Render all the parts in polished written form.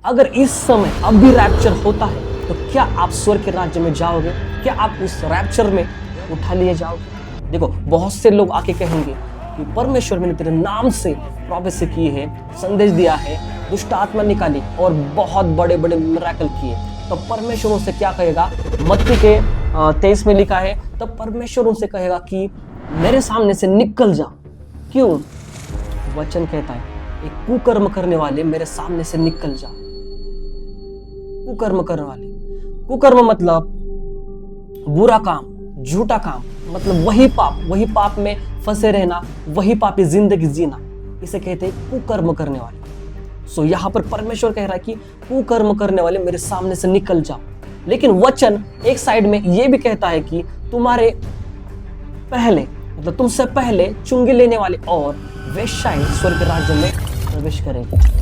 अगर इस समय अब भी रैप्चर होता है तो क्या आप स्वर्ग के राज्य में जाओगे? क्या आप उस रैप्चर में उठा लिए जाओगे? देखो, बहुत से लोग आके कहेंगे कि परमेश्वर ने तेरे नाम से प्रोफेसी की है, संदेश दिया है, दुष्ट आत्मा निकाली और बहुत बड़े बड़े मिरेकल किए। तो परमेश्वर उनसे क्या कहेगा? मत्ती के 23 में लिखा है, तब परमेश्वर उनसे कहेगा कि मेरे सामने से निकल जा। क्यों? वचन कहता है, एक कुकर्म करने वाले मेरे सामने से निकल जा। कुकर्म करने वाले, कुकर्म मतलब बुरा काम, झूठा काम, मतलब वही पाप में फंसे रहना, वही पापी जिंदगी जीना, इसे कहते हैं कुकर्म करने वाले। सो यहाँ पर परमेश्वर कह रहा है कि कुकर्म करने वाले मेरे सामने से निकल जाओ। लेकिन वचन एक साइड में ये भी कहता है कि तुम्हारे पहले, मतलब तुमसे पहले चुंगी लेने वाले और वेश्याएं स्वर्ग राज्य में प्रवेश करेंगे।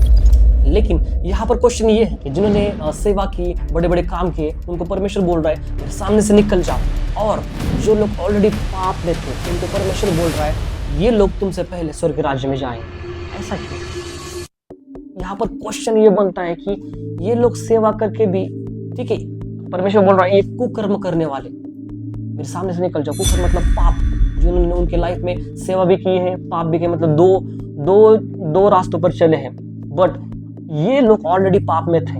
लेकिन यहाँ पर क्वेश्चन ये है कि जिन्होंने सेवा की, बड़े बड़े काम किए, उनको परमेश्वर बोल रहा है मेरे सामने से निकल जाओ। और जो लोग ऑलरेडी पाप में थे, उनको परमेश्वर बोल रहा है ये लोग तुमसे पहले स्वर्ग राज्य में जाएंगे। ऐसा क्यों? यहाँ पर क्वेश्चन ये बनता है कि ये लोग सेवा करके भी, ठीक है, परमेश्वर बोल रहा है ये कुकर्म करने वाले मेरे सामने से निकल जाओ। कुकर्म मतलब पाप, जो उन्होंने उनके लाइफ में सेवा भी की है, पाप भी किए, मतलब दो रास्तों पर चले हैं। बट ये लोग ऑलरेडी पाप में थे।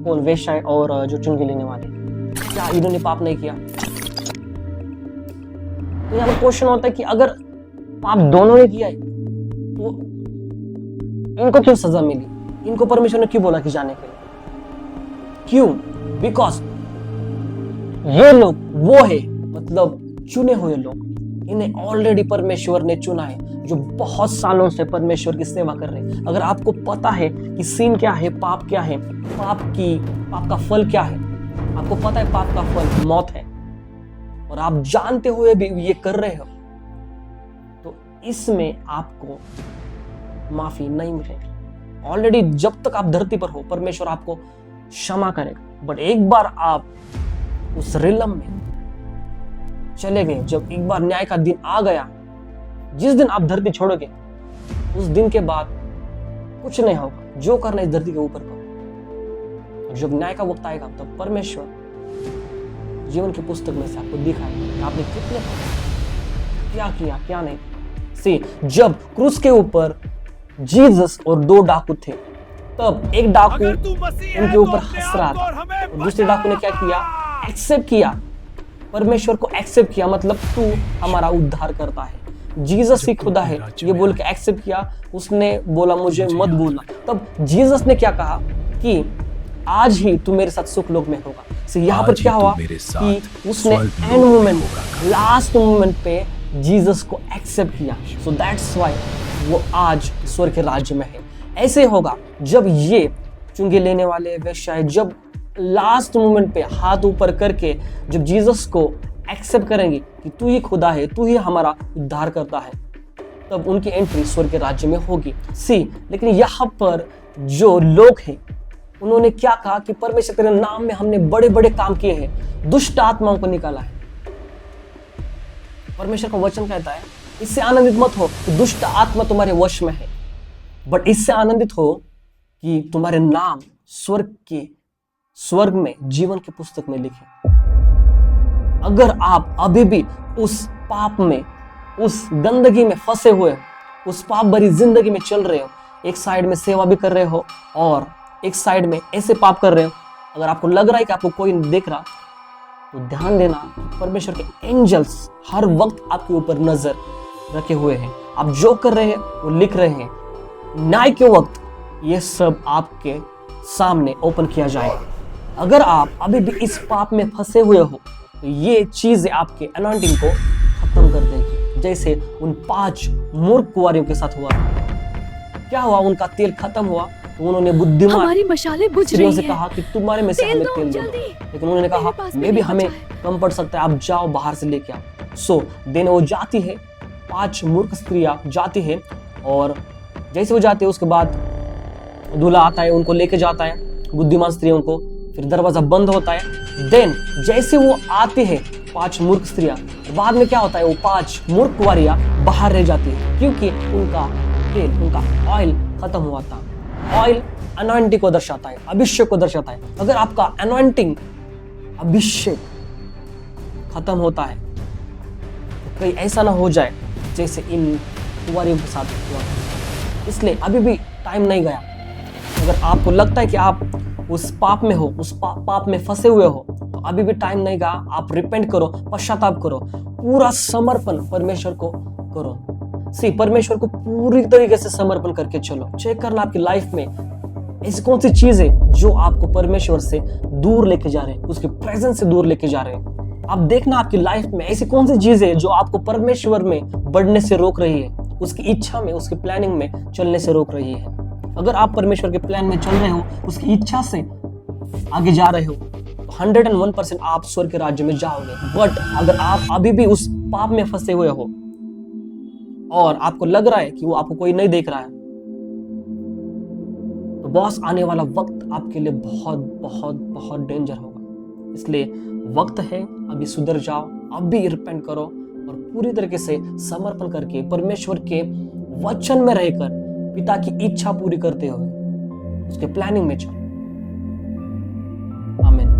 कौन? वेश्याएं और जो चुंगी लेने वाले। क्या इन्होंने पाप नहीं किया? तो यहाँ पर क्वेश्चन होता है कि अगर पाप दोनों ने किया है तो इनको क्यों सजा मिली? इनको परमेश्वर ने क्यों बोला कि जाने के लिए? क्यों? बिकॉज ये लोग वो है, मतलब चुने हुए लोग, इन्हें ऑलरेडी परमेश्वर ने चुना है, जो बहुत सालों से परमेश्वर की सेवा कर रहे हैं। अगर आपको पता है कि सीन क्या है, पाप क्या है, पाप का फल क्या है, आपको पता है पाप का फल मौत है, और आप जानते हुए भी ये कर रहे हो, तो इसमें आपको माफी नहीं मिलेगी। ऑलरेडी जब तक आप धरती पर हो, परमेश्वर आपको क्षमा करेगा। बट एक बार आप उस रिलम में चले गए, जब एक बार न्याय का दिन आ गया, जिस दिन आप धरती छोड़ोगे, उस दिन के बाद कुछ नहीं होगा। जो करना इस धरती के ऊपर करो। और जब न्याय का वक्त आएगा, तब परमेश्वर जीवन की पुस्तक में से आपको दिखाएगा कि आपने कितने क्या किया, क्या नहीं। सी, जब क्रूस के ऊपर जीसस और दो डाकू थे, तब एक डाकू उनके ऊपर हंस रहा था, और दूसरे डाकू ने क्या किया? एक्सेप्ट किया, परमेश्वर को एक्सेप्ट किया, मतलब तू हमारा उद्धार करता है, जीसस ही खुदा है, ये बोल के एक्सेप्ट किया। उसने बोला मुझे मत भूलना। तब जीसस ने क्या कहा कि आज ही तू मेरे साथ सुख लोक में होगा। सो यहाँ पर क्या हुआ कि उसने एंड मोमेंट, लास्ट मोमेंट पे जीसस को एक्सेप्ट किया। सो दैट्स व्हाई वो आज स्वर्ग के राज्य में है। ऐसे होगा जब ये चुंगी लेने वाले वेश्याएं जब लास्ट मोमेंट पे हाथ ऊपर करके जब जीसस को एक्सेप्ट करेंगी कि तू ही खुदा है, तू ही हमारा उद्धार करता है, तब उनकी एंट्री स्वर्ग के राज्य में होगी। सी, लेकिन यहाँ पर जो लोग हैं, उन्होंने क्या कहा कि परमेश्वर तेरे नाम में हमने बड़े बड़े काम किए हैं, दुष्ट आत्माओं को निकाला है। परमेश्वर का वचन कहता है इससे आनंदित मत हो कि दुष्ट आत्मा तुम्हारे वश में है, बट इससे आनंदित हो कि तुम्हारे नाम स्वर्ग में जीवन की पुस्तक में लिखे। अगर आप अभी भी उस पाप में, उस गंदगी में फंसे हुए हो, उस पाप भरी जिंदगी में चल रहे हो, एक साइड में सेवा भी कर रहे हो और एक साइड में ऐसे पाप कर रहे हो, अगर आपको लग रहा है कि आपको कोई नहीं देख रहा, तो ध्यान देना, परमेश्वर के एंजल्स हर वक्त आपके ऊपर नजर रखे हुए हैं। आप जो कर रहे हैं वो लिख रहे हैं। न्याय के वक्त ये सब आपके सामने ओपन किया जाएगा। अगर आप अभी भी इस पाप में फंसे हुए हो, तो ये चीजें आपके अनॉइंटिंग को खत्म कर देगी, जैसे उन 5 मूर्ख कुंवारियों के साथ हुआ। क्या हुआ? उनका तेल खत्म हुआ, तो उन्होंने बुद्धिमान हमारी मशालें बुझ रही से कहा कि तुम्हारे में से हमें तेल दो, लेकिन उन्होंने कहा मे भी हमें कम पड़ सकता है, आप जाओ बाहर से लेके आओ। सो देने वो जाती है, 5 मूर्ख स्त्रियां जाती है, और जैसे वो जाते हैं उसके बाद दूल्हा आता है, उनको लेके जाता है बुद्धिमान स्त्रियों को, फिर दरवाजा बंद होता है। देन जैसे वो आते हैं 5 मूर्ख स्त्रियां, बाद में क्या होता है? वो 5 मूर्ख कुंवारियां बाहर रह जाती है, क्योंकि उनका तेल, उनका ऑयल खत्म हुआ था। ऑयल अनॉइंटिंग को दर्शाता है, अभिषेक को दर्शाता है। अगर आपका अनॉइंटिंग, अभिषेक खत्म होता है तो कहीं ऐसा ना हो जाए जैसे इन कुंवारियों के साथ हुआ। इसलिए अभी भी टाइम नहीं गया। अगर आपको लगता है कि आप उस पाप में हो, उस पाप में फंसे हुए हो, तो अभी भी टाइम नहीं गया। आप रिपेंट करो, पश्चाताप करो, पूरा समर्पण परमेश्वर को करो। परमेश्वर को पूरी तरीके से समर्पण करके चलो। चेक करना आपकी लाइफ में ऐसी कौन सी चीज है जो आपको परमेश्वर से दूर लेके जा रहे हैं, उसके प्रेजेंस से दूर लेके जा रहे हैं। आप देखना आपकी लाइफ में ऐसी कौन सी चीज है जो आपको परमेश्वर में बढ़ने से रोक रही है, उसकी इच्छा में, उसके प्लानिंग में चलने से रोक रही है। अगर आप परमेश्वर के प्लान में चल रहे हो, उसकी इच्छा से आगे जा रहे हो, तो 101% आप स्वर्ग के राज्य में जाओगे। बट अगर आप अभी भी उस पाप में फंसे हुए हो और आपको लग रहा है कि वो आपको कोई नहीं देख रहा है, तो बॉस आने वाला वक्त आपके लिए बहुत बहुत बहुत डेंजर होगा। इसलिए वक्त है, अभी सुधर जाओ, अभी रिपेंट करो और पूरी तरीके से समर्पण करके परमेश्वर के वचन में रहकर पिता की इच्छा पूरी करते हुए उसके प्लानिंग में चलो। आमीन।